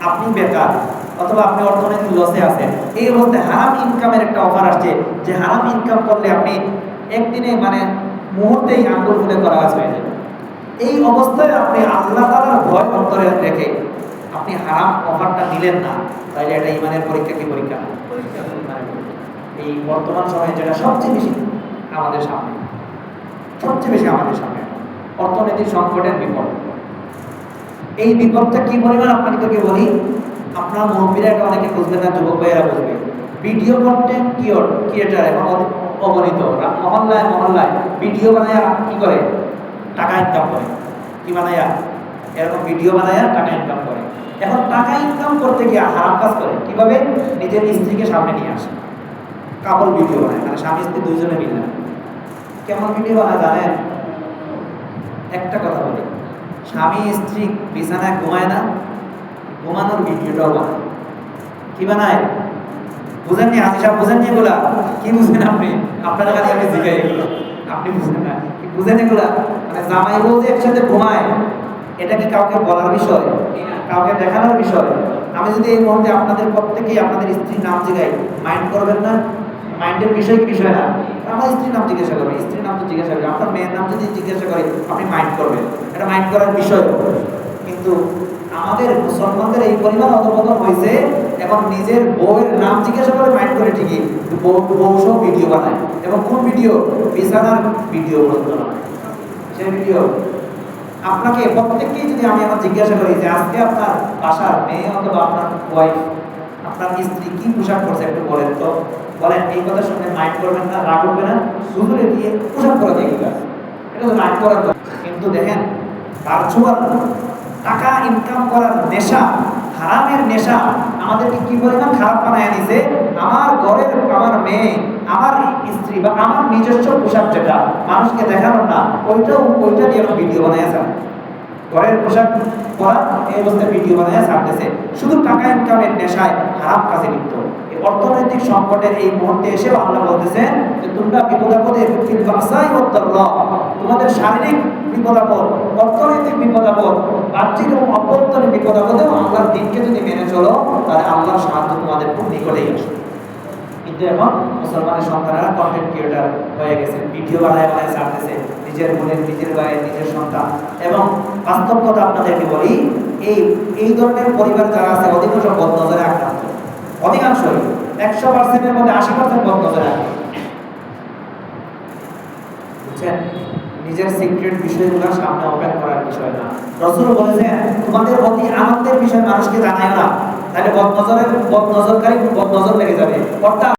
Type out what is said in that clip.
আপনি বেকার অথবা আপনি অর্থনৈতিক লসে আছেন, এই অবস্থায় হারাম ইনকামের একটা অফার আসছে যে হারাম ইনকাম করলে আপনি একদিনে মানে মুহূর্তেই আঙ্গুল ফুলে করা গাছ হয়ে যাবে। এই অবস্থায় আপনি আল্লাহ তাআলার ভয় অন্তরে রেখে আপনি হারাম অফারটা নিলেন না, তাইলে এটা ইমানের পরীক্ষা কি পরীক্ষা? এই বর্তমান সময়ে যেটা সবচেয়ে বেশি আমাদের সামনে, সবচেয়ে বেশি আমাদের সামনে অর্থনৈতিক সংকটের বিপদ। এই বিপদটা কি পরিমাণ আপনাদেরকে বলি, আপনার মুরব্বীরা এটা অনেকে বুঝবে না, যুবক ভাইয়েরা বুঝবে। ভিডিও কন্টেন্ট ক্রিয়েটার এখন অগণিত, মহল্লায় মহল্লায় ভিডিও বানায় কি করে? টাকা ইনকাম করে। কি বানায়া? এরকম ভিডিও বানায়া টাকা ইনকাম করে। এখন টাকা ইনকাম করতে গিয়ে হারাম কাজ করে। কিভাবে? নিজের স্ত্রীকে সামনে নিয়ে আসে, কাপড় ভিডিও বানায়, মানে স্বামী স্ত্রী দুইজনে মিলে। কেমন ভিডিও বানায় জানেন? একটা কথা বলি, স্বামী স্ত্রী বিছানায় ঘুমায় না, ঘুমানোর ভিডিওটাও বানায়। কি বানায়? বুঝেননি? হাজি সাহেব বুঝেননি এগুলা? কি বুঝেন আপনি? আপনার কাছে আমি জিজ্ঞাসা এগুলো আপনি বুঝেন না, বুঝেন এগুলা? মানে জামাই বউ যে একসাথে ঘুমায়, এটা কি কাউকে বলার বিষয়? কাউকে দেখানোর বিষয়? আমি যদি এই মুহূর্তে আপনাদের প্রত্যেকেই আপনাদের স্ত্রীর নাম জিজ্ঞাই, মাইন্ড করবেন না? মাইন্ডের বিষয় কি বিষয় না? আমার স্ত্রীর নাম জিজ্ঞাসা করবে, স্ত্রীর নাম তো জিজ্ঞাসা করবে, আপনার মেয়ের নাম যদি জিজ্ঞাসা করে আপনি মাইন্ড করবেন, এটা মাইন্ড করার বিষয়। কিন্তু আমাদের মুসলমানদের এই পরিমাণ অধঃপতন হয়েছে, এখন নিজের বউয়ের নাম জিজ্ঞাসা করে মাইন্ড করে ঠিকই, বউ সব ভিডিও বানায়। এবং কোন ভিডিও? বিছানার ভিডিও পর্যন্ত বানায়। সেই ভিডিও আপনাকে প্রত্যেককেই যদি আমি আমার জিজ্ঞাসা করি যে আজকে আপনার বাসার মেয়ে অথবা আপনার ওয়াইফ, আপনার স্ত্রী কি পোশাক পরছে একটু বলেন তো। বলেন, এই কথা শুনে মাইন্ড করবেন না, রাগ করবে না? সুন্দরে দিয়ে পোশাক পরা দিয়ে এটা তো রাগ করার কথা। কিন্তু দেখেন, ভার্চুয়াল টাকা ইনকাম করার নেশা, হারামের নেশা আমাদেরকে কি পরিমাণ খারাপ বানায় দিছে। আমার ঘরের আমার মেয়ে, আমার স্ত্রী বা আমার নিজস্ব পোশাক যেটা মানুষকে দেখানোর না, ওইটা দিয়ে ভিডিও বানাইছে। ঘরের পোশাক পরা এই অবস্থায় ভিডিও বানায় ছাড়তেছে, শুধু টাকা ইনকামের নেশায় হারাম কাজে লিপ্ত। এই অর্থনৈতিক সংকটের এই মুহূর্তে এসেও আল্লাহ বলতেছেন যে তোমরা বিপদাপদে তোমাদের শারীরিক বিপদাপদ, অর্থনৈতিক বিপদাপদ, বাহ্যিক এবং অভ্যন্তরীণ বিপদাপদেও আল্লাহর দিনকে যদি মেনে চলো, তাহলে আল্লাহর সাহায্য তোমাদের খুব নিকটেই আসবে। কিন্তু এখন মুসলমানের সন্তানেরা কন্টেন্ট ক্রিয়েটার হয়ে গেছে, ভিডিও বানায় বানায় ছাড়তেছে, নিজের বোনের, নিজের ভাইয়ের, নিজের সন্তান। এবং বাস্তব কথা আপনাদেরকে বলি, এই ধরনের পরিবার যারা আছে অধিকাংশ বদনজরে আক্রান্ত। অধিকাংশই 100%-এর মধ্যে 80% বদনজরে আক্রান্ত। বুঝছেন? নিজের সিক্রেট বিষয়গুলো সামনে ওপেন করার বিষয় না। রাসূল বলেছেন তোমাদের অতি আনন্দের বিষয় মানুষকে জানায় না, তাহলে বদনজরকারী বদনজর লেগে যাবে। অর্থাৎ